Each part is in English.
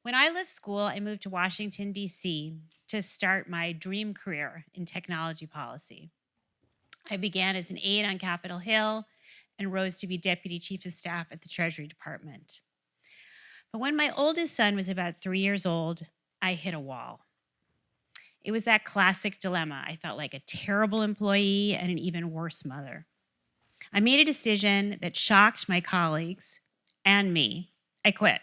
When I left school, I moved to Washington, D.C. to start my dream career in technology policy. I began as an aide on Capitol Hill and rose to be deputy chief of staff at the Treasury Department. But when my oldest son was about 3 years old, I hit a wall. It was that classic dilemma. I felt like a terrible employee and an even worse mother. I made a decision that shocked my colleagues and me. I quit.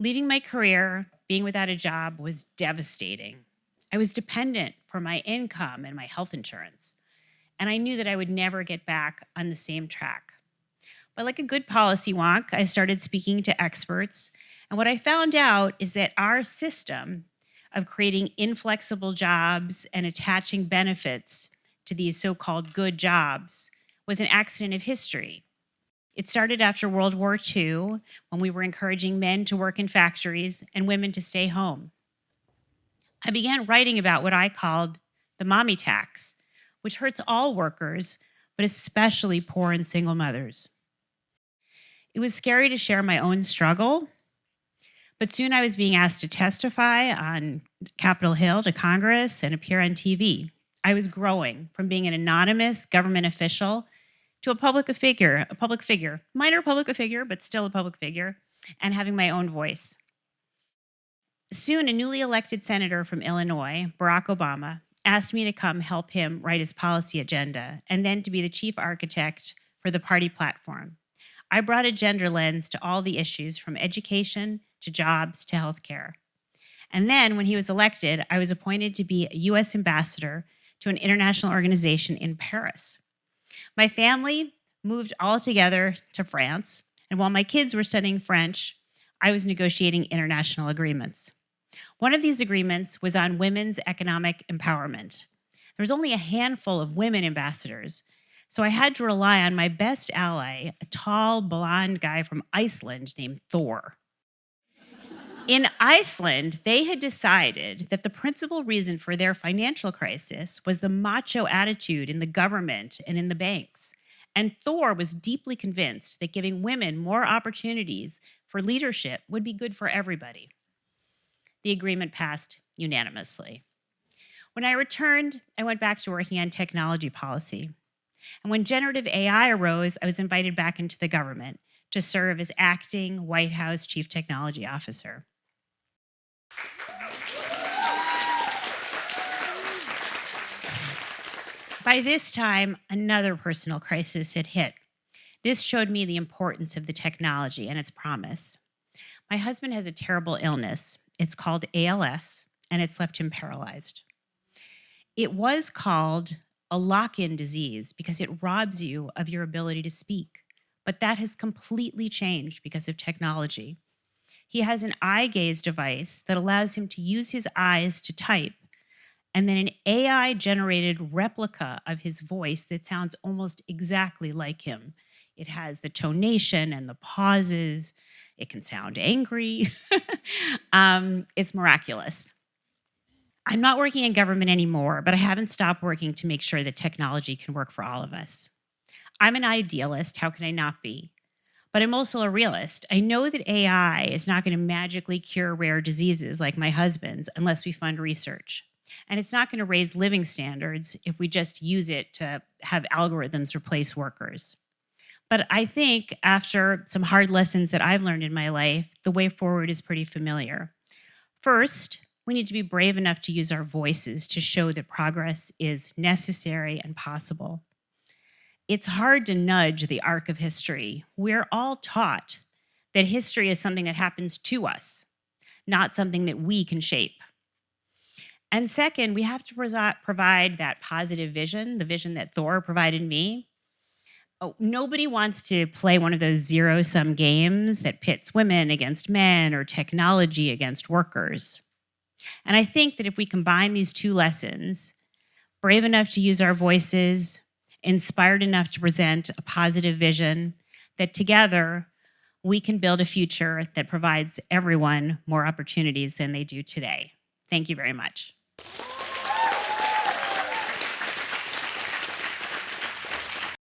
Leaving my career, being without a job, was devastating. I was dependent for my income and my health insurance, and I knew that I would never get back on the same track. But like a good policy wonk, I started speaking to experts, and what I found out is that our system of creating inflexible jobs and attaching benefits to these so-called good jobs was an accident of history. It started after World War II, when we were encouraging men to work in factories and women to stay home. I began writing about what I called the mommy tax, which hurts all workers, but especially poor and single mothers. It was scary to share my own struggle, but soon I was being asked to testify on Capitol Hill to Congress and appear on TV. I was growing from being an anonymous government official to a public figure, minor public figure, but still a public figure, and having my own voice. Soon, a newly elected senator from Illinois, Barack Obama, asked me to come help him write his policy agenda and then to be the chief architect for the party platform. I brought a gender lens to all the issues, from education to jobs to healthcare. And then, when he was elected, I was appointed to be a U.S. ambassador to an international organization in Paris. My family moved all together to France, and while my kids were studying French, I was negotiating international agreements. One of these agreements was on women's economic empowerment. There was only a handful of women ambassadors, so I had to rely on my best ally, a tall, blonde guy from Iceland named Thor. In Iceland, they had decided that the principal reason for their financial crisis was the macho attitude in the government and in the banks. And Thor was deeply convinced that giving women more opportunities for leadership would be good for everybody. The agreement passed unanimously. When I returned, I went back to working on technology policy. And when generative AI arose, I was invited back into the government to serve as acting White House Chief Technology Officer. By this time, another personal crisis had hit. This showed me the importance of the technology and its promise. My husband has a terrible illness. It's called ALS, and it's left him paralyzed. It was called a lock-in disease because it robs you of your ability to speak, but that has completely changed because of technology. He has an eye gaze device that allows him to use his eyes to type, and then an AI-generated replica of his voice that sounds almost exactly like him. It has the tonation and the pauses. It can sound angry. It's miraculous. I'm not working in government anymore, but I haven't stopped working to make sure that technology can work for all of us. I'm an idealist. How can I not be? But I'm also a realist. I know that AI is not going to magically cure rare diseases like my husband's unless we fund research. And it's not going to raise living standards if we just use it to have algorithms replace workers. But I think after some hard lessons that I've learned in my life, the way forward is pretty familiar. First, we need to be brave enough to use our voices to show that progress is necessary and possible. It's hard to nudge the arc of history. We're all taught that history is something that happens to us, not something that we can shape. And second, we have to provide that positive vision, the vision that Thor provided me. Oh, nobody wants to play one of those zero-sum games that pits women against men or technology against workers. And I think that if we combine these two lessons, brave enough to use our voices, inspired enough to present a positive vision, that together we can build a future that provides everyone more opportunities than they do today. Thank you very much.